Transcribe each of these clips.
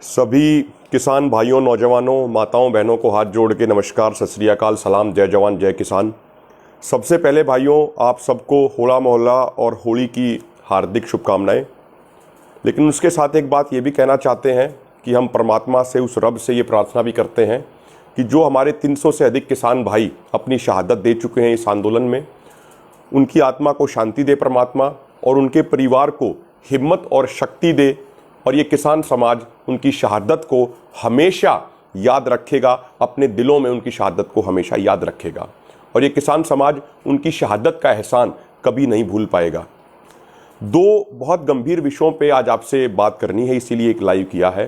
सभी किसान भाइयों, नौजवानों, माताओं, बहनों को हाथ जोड़ के नमस्कार, सत श्री अकाल, सलाम, जय जवान जय किसान। सबसे पहले भाइयों, आप सबको होला मोहल्ला और होली की हार्दिक शुभकामनाएं। लेकिन उसके साथ एक बात ये भी कहना चाहते हैं कि हम परमात्मा से, उस रब से ये प्रार्थना भी करते हैं कि जो हमारे 300 से अधिक किसान भाई अपनी शहादत दे चुके हैं इस आंदोलन में, उनकी आत्मा को शांति दे परमात्मा, और उनके परिवार को हिम्मत और शक्ति दे। और ये किसान समाज उनकी शहादत को हमेशा याद रखेगा, अपने दिलों में उनकी शहादत को हमेशा याद रखेगा, और ये किसान समाज उनकी शहादत का एहसान कभी नहीं भूल पाएगा। दो बहुत गंभीर विषयों पे आज आपसे बात करनी है, इसीलिए एक लाइव किया है।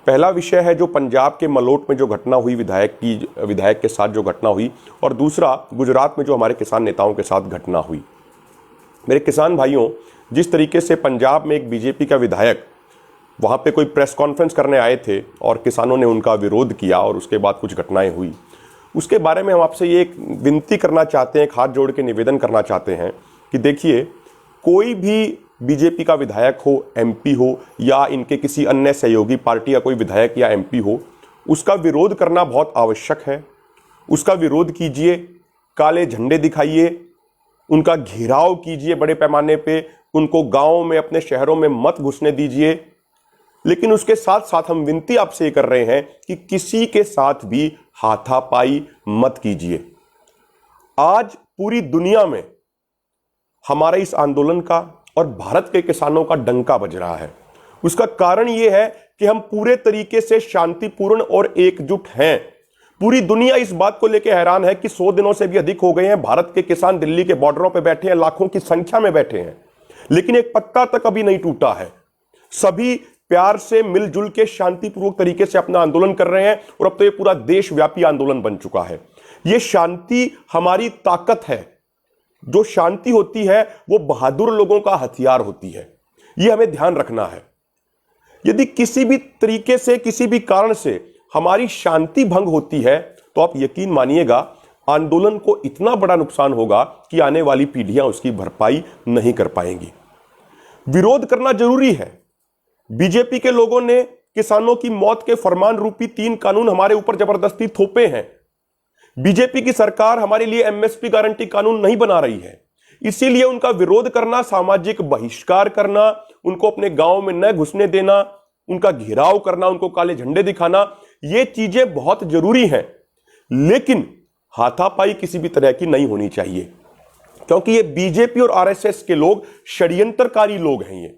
पहला विषय है जो पंजाब के मलोट में जो घटना हुई, विधायक के साथ जो घटना हुई, और दूसरा गुजरात में जो हमारे किसान नेताओं के साथ घटना हुई। मेरे किसान भाइयों, जिस तरीके से पंजाब में एक बीजेपी का विधायक वहाँ पे कोई प्रेस कॉन्फ्रेंस करने आए थे और किसानों ने उनका विरोध किया और उसके बाद कुछ घटनाएं हुई, उसके बारे में हम आपसे ये एक विनती करना चाहते हैं, एक हाथ जोड़ के निवेदन करना चाहते हैं कि देखिए, कोई भी बीजेपी का विधायक हो, एमपी हो, या इनके किसी अन्य सहयोगी पार्टी का कोई विधायक या एमपी हो, उसका विरोध करना बहुत आवश्यक है। उसका विरोध कीजिए, काले झंडे दिखाइए, उनका घेराव कीजिए बड़े पैमाने पे, उनको गाँव में, अपने शहरों में मत घुसने दीजिए। लेकिन उसके साथ साथ हम विनती आपसे ये कर रहे हैं कि किसी के साथ भी हाथापाई मत कीजिए। आज पूरी दुनिया में हमारे इस आंदोलन का और भारत के किसानों का डंका बज रहा है। उसका कारण यह है कि हम पूरे तरीके से शांतिपूर्ण और एकजुट हैं। पूरी दुनिया इस बात को लेकर हैरान है कि 100 दिनों से भी अधिक हो गए हैं, भारत के किसान दिल्ली के बॉर्डरों पर बैठे हैं, लाखों की संख्या में बैठे हैं, लेकिन एक पत्ता तक अभी नहीं टूटा है। सभी प्यार से, मिलजुल के, शांतिपूर्वक तरीके से अपना आंदोलन कर रहे हैं, और अब तो ये पूरा देशव्यापी आंदोलन बन चुका है। ये शांति हमारी ताकत है। जो शांति होती है वो बहादुर लोगों का हथियार होती है। ये हमें ध्यान रखना है। यदि किसी भी तरीके से, किसी भी कारण से हमारी शांति भंग होती है, तो आप यकीन मानिएगा आंदोलन को इतना बड़ा नुकसान होगा कि आने वाली पीढ़ियां उसकी भरपाई नहीं कर पाएंगी। विरोध करना जरूरी है। बीजेपी के लोगों ने किसानों की मौत के फरमान रूपी 3 कानून हमारे ऊपर जबरदस्ती थोपे हैं। बीजेपी की सरकार हमारे लिए एमएसपी गारंटी कानून नहीं बना रही है, इसीलिए उनका विरोध करना, सामाजिक बहिष्कार करना, उनको अपने गांव में न घुसने देना, उनका घेराव करना, उनको काले झंडे दिखाना, ये चीजें बहुत जरूरी हैं। लेकिन हाथापाई किसी भी तरह की नहीं होनी चाहिए, क्योंकि ये बीजेपी और आरएसएस के लोग षड्यंत्रकारी लोग हैं।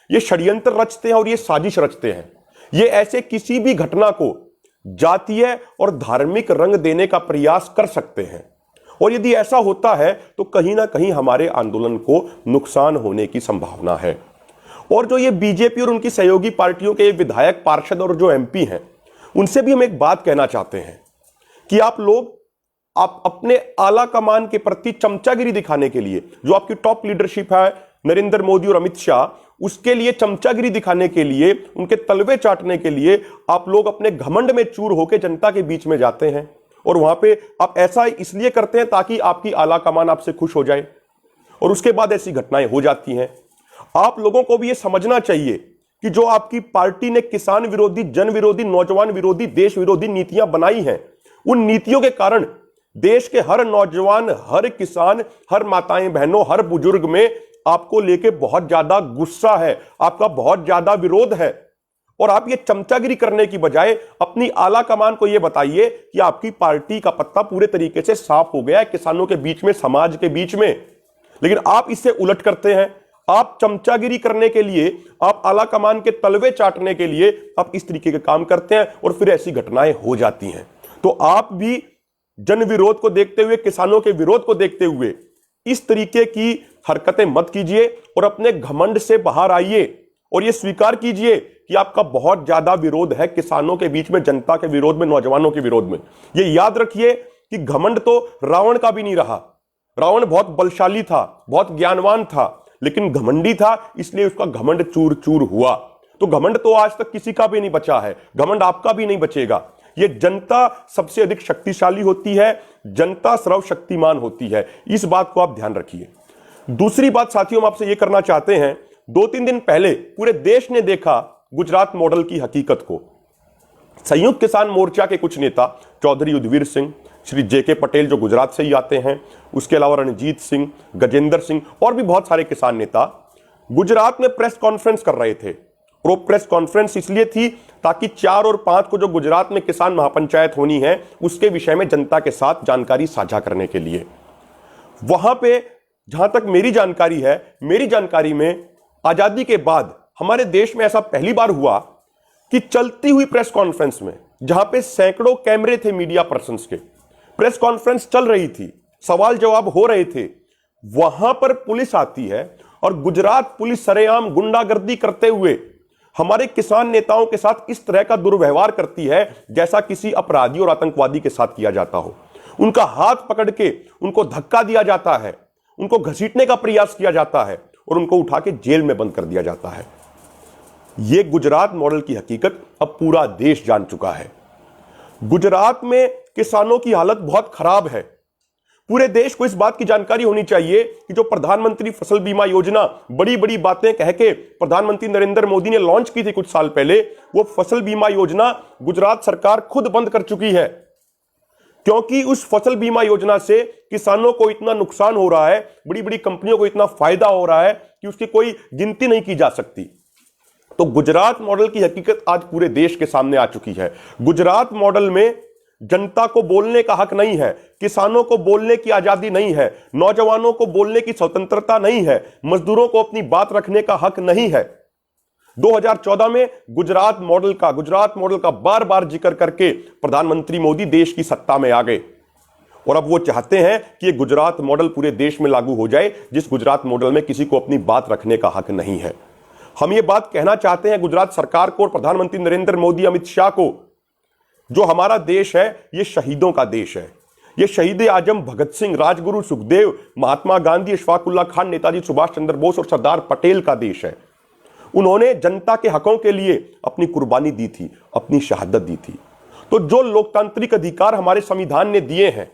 ये षड्यंत्र रचते हैं और ये साजिश रचते हैं। ये ऐसे किसी भी घटना को जातीय और धार्मिक रंग देने का प्रयास कर सकते हैं, और यदि ऐसा होता है तो कहीं ना कहीं हमारे आंदोलन को नुकसान होने की संभावना है। और जो ये बीजेपी और उनकी सहयोगी पार्टियों के विधायक, पार्षद और जो एमपी हैं, उनसे भी हम एक बात कहना चाहते हैं कि आप अपने आला कमान के प्रति चमचागिरी दिखाने के लिए, जो आपकी टॉप लीडरशिप है, नरेंद्र मोदी और अमित शाह, उसके लिए चमचागिरी दिखाने के लिए, उनके तलवे चाटने के लिए आप लोग अपने घमंड में चूर होकर जनता के बीच में जाते हैं, और वहां पे आप ऐसा इसलिए करते हैं ताकि आपकी आला कमान आपसे खुश हो जाए, और उसके बाद ऐसी घटनाएं हो जाती हैं। आप लोगों को भी यह समझना चाहिए कि जो आपकी पार्टी ने किसान विरोधी, जन विरोधी, नौजवान विरोधी, देश विरोधी नीतियां बनाई हैं, उन नीतियों के कारण देश के हर नौजवान, हर किसान, हर माताएं बहनों, हर बुजुर्ग में आपको लेके बहुत ज्यादा गुस्सा है, आपका बहुत ज्यादा विरोध है। और आप ये चमचागिरी करने की बजाय अपनी आला कमान को ये बताइए कि आपकी पार्टी का पत्ता पूरे तरीके से साफ हो गया है किसानों के बीच में, समाज के बीच में। लेकिन आप इससे उलट करते हैं। आप चमचागिरी करने के लिए, आप आला कमान के तलवे चाटने के लिए आप इस तरीके के काम करते हैं, और फिर ऐसी घटनाएं हो जाती हैं। तो आप भी जन विरोध को देखते हुए, किसानों के विरोध को देखते हुए इस तरीके की हरकतें मत कीजिए, और अपने घमंड से बाहर आइए, और यह स्वीकार कीजिए कि आपका बहुत ज्यादा विरोध है किसानों के बीच में, जनता के विरोध में, नौजवानों के विरोध में। यह याद रखिए कि घमंड तो रावण का भी नहीं रहा। रावण बहुत बलशाली था, बहुत ज्ञानवान था, लेकिन घमंडी था, इसलिए उसका घमंड चूर चूर हुआ। तो घमंड तो आज तक किसी का भी नहीं बचा है, घमंड आपका भी नहीं बचेगा। ये जनता सबसे अधिक शक्तिशाली होती है, जनता सर्वशक्तिमान होती है। इस बात को आप ध्यान रखिए। दूसरी बात साथियों, हम आपसे यह करना चाहते हैं, 2-3 दिन पहले पूरे देश ने देखा गुजरात मॉडल की हकीकत को। संयुक्त किसान मोर्चा के कुछ नेता, चौधरी युद्धवीर सिंह, श्री जेके पटेल जो गुजरात से ही आते हैं, उसके अलावा रणजीत सिंह, गजेंद्र सिंह और भी बहुत सारे किसान नेता गुजरात में प्रेस कॉन्फ्रेंस कर रहे थे। और वो प्रेस कॉन्फ्रेंस इसलिए थी ताकि 4 और 5 को जो गुजरात में किसान महापंचायत होनी है उसके विषय में जनता के साथ जानकारी साझा करने के लिए। वहां पे जहां तक मेरी जानकारी है, मेरी जानकारी में आजादी के बाद हमारे देश में ऐसा पहली बार हुआ कि चलती हुई प्रेस कॉन्फ्रेंस में, जहां पे सैकड़ों कैमरे थे मीडिया पर्संस के, प्रेस कॉन्फ्रेंस चल रही थी, सवाल जवाब हो रहे थे, वहां पर पुलिस आती है और गुजरात पुलिस सरेआम गुंडागर्दी करते हुए हमारे किसान नेताओं के साथ इस तरह का दुर्व्यवहार करती है जैसा किसी अपराधी और आतंकवादी के साथ किया जाता हो। उनका हाथ पकड़ के उनको धक्का दिया जाता है, उनको घसीटने का प्रयास किया जाता है और उनको उठा के जेल में बंद कर दिया जाता है। यह गुजरात मॉडल की हकीकत अब पूरा देश जान चुका है। गुजरात में किसानों की हालत बहुत खराब है। पूरे देश को इस बात की जानकारी होनी चाहिए कि जो प्रधानमंत्री फसल बीमा योजना बड़ी बड़ी बातें कह के प्रधानमंत्री नरेंद्र मोदी ने लॉन्च की थी कुछ साल पहले, वो फसल बीमा योजना गुजरात सरकार खुद बंद कर चुकी है, क्योंकि उस फसल बीमा योजना से किसानों को इतना नुकसान हो रहा है, बड़ी बड़ी कंपनियों को इतना फायदा हो रहा है कि उसकी कोई गिनती नहीं की जा सकती। तो गुजरात मॉडल की हकीकत आज पूरे देश के सामने आ चुकी है। गुजरात मॉडल में जनता को बोलने का हक नहीं है, किसानों को बोलने की आजादी नहीं है, नौजवानों को बोलने की स्वतंत्रता नहीं है, मजदूरों को अपनी बात रखने का हक नहीं है। 2014 में गुजरात मॉडल का बार बार जिक्र करके प्रधानमंत्री मोदी देश की सत्ता में आ गए और अब वो चाहते हैं कि ये गुजरात मॉडल पूरे देश में लागू हो जाए, जिस गुजरात मॉडल में किसी को अपनी बात रखने का हक नहीं है। हम ये बात कहना चाहते हैं गुजरात सरकार को और प्रधानमंत्री नरेंद्र मोदी, अमित शाह को, जो हमारा देश है ये शहीदों का देश है। ये शहीद आजम भगत सिंह, राजगुरु सुखदेव, महात्मा गांधी, अशफाक उल्लाह खान, नेताजी सुभाष चंद्र बोस और सरदार पटेल का देश है। उन्होंने जनता के हकों के लिए अपनी कुर्बानी दी थी, अपनी शहादत दी थी। तो जो लोकतांत्रिक अधिकार हमारे संविधान ने दिए हैं,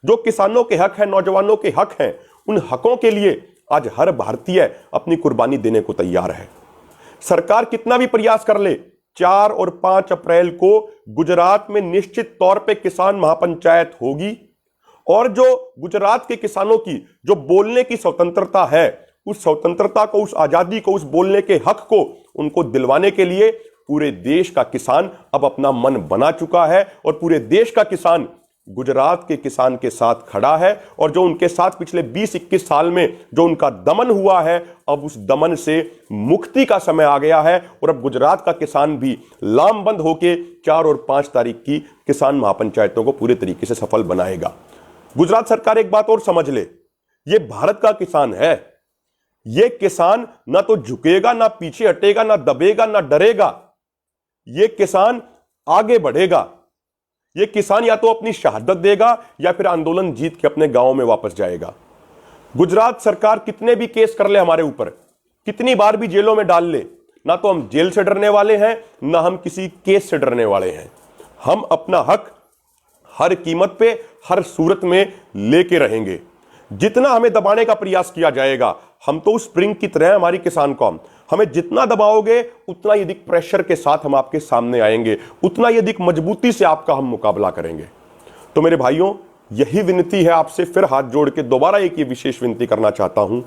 जो किसानों के हक हैं, नौजवानों के हक हैं, उन हकों के लिए आज हर भारतीय अपनी कुर्बानी देने को तैयार है। सरकार कितना भी प्रयास कर ले, 4 और 5 अप्रैल को गुजरात में निश्चित तौर पे किसान महापंचायत होगी और जो गुजरात के किसानों की जो बोलने की स्वतंत्रता है, उस स्वतंत्रता को, उस आजादी को, उस बोलने के हक को उनको दिलवाने के लिए पूरे देश का किसान अब अपना मन बना चुका है और पूरे देश का किसान गुजरात के किसान के साथ खड़ा है। और जो उनके साथ पिछले 20-21 साल में जो उनका दमन हुआ है, अब उस दमन से मुक्ति का समय आ गया है और अब गुजरात का किसान भी लामबंद होकर 4 और 5 तारीख की किसान महापंचायतों को पूरे तरीके से सफल बनाएगा। गुजरात सरकार एक बात और समझ ले, ये भारत का किसान है। ये किसान ना तो झुकेगा, ना पीछे हटेगा, ना दबेगा, ना डरेगा। ये किसान आगे बढ़ेगा। ये किसान या तो अपनी शहादत देगा या फिर आंदोलन जीत के अपने गांवों में वापस जाएगा। गुजरात सरकार कितने भी केस कर ले हमारे ऊपर, कितनी बार भी जेलों में डाल ले, ना तो हम जेल से डरने वाले हैं, ना हम किसी केस से डरने वाले हैं। हम अपना हक हर कीमत पे, हर सूरत में लेके रहेंगे। जितना हमें दबाने का प्रयास किया जाएगा, हम तो उस स्प्रिंग की तरह हमारी किसान कौम, हमें जितना दबाओगे उतना ही अधिक प्रेशर के साथ हम आपके सामने आएंगे, उतना ही अधिक मजबूती से आपका हम मुकाबला करेंगे। तो मेरे भाइयों, यही विनती है आपसे, फिर हाथ जोड़ के दोबारा एक ये विशेष विनती करना चाहता हूं,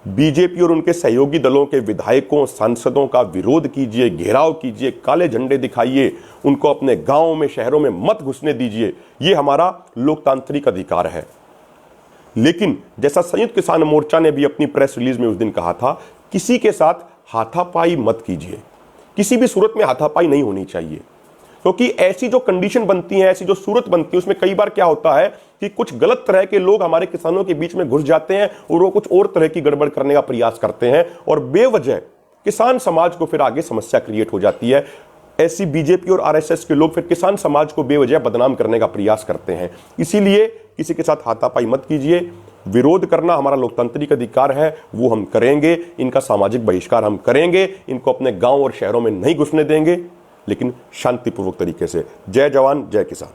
बीजेपी और उनके सहयोगी दलों के विधायकों, सांसदों का विरोध कीजिए, घेराव कीजिए, काले झंडे दिखाइए, उनको अपने गांवों में, शहरों में मत घुसने दीजिए। ये हमारा लोकतांत्रिक अधिकार है। लेकिन जैसा संयुक्त किसान मोर्चा ने भी अपनी प्रेस रिलीज में उस दिन कहा था, किसी के साथ हाथापाई मत कीजिए। किसी भी सूरत में हाथापाई नहीं होनी चाहिए, क्योंकि ऐसी जो कंडीशन बनती है, ऐसी जो सूरत बनती है, उसमें कई बार क्या होता है कि कुछ गलत तरह के लोग हमारे किसानों के बीच में घुस जाते हैं और वो कुछ और तरह की गड़बड़ करने का प्रयास करते हैं और बेवजह किसान समाज को फिर आगे समस्या क्रिएट हो जाती है। ऐसी बीजेपी और आरएसएस के लोग फिर किसान समाज को बेवजह बदनाम करने का प्रयास करते हैं। इसीलिए किसी के साथ हाथापाई मत कीजिए। विरोध करना हमारा लोकतांत्रिक अधिकार है, वो हम करेंगे। इनका सामाजिक बहिष्कार हम करेंगे, इनको अपने गांव और शहरों में नहीं घुसने देंगे, लेकिन शांतिपूर्वक तरीके से। जय जवान, जय किसान।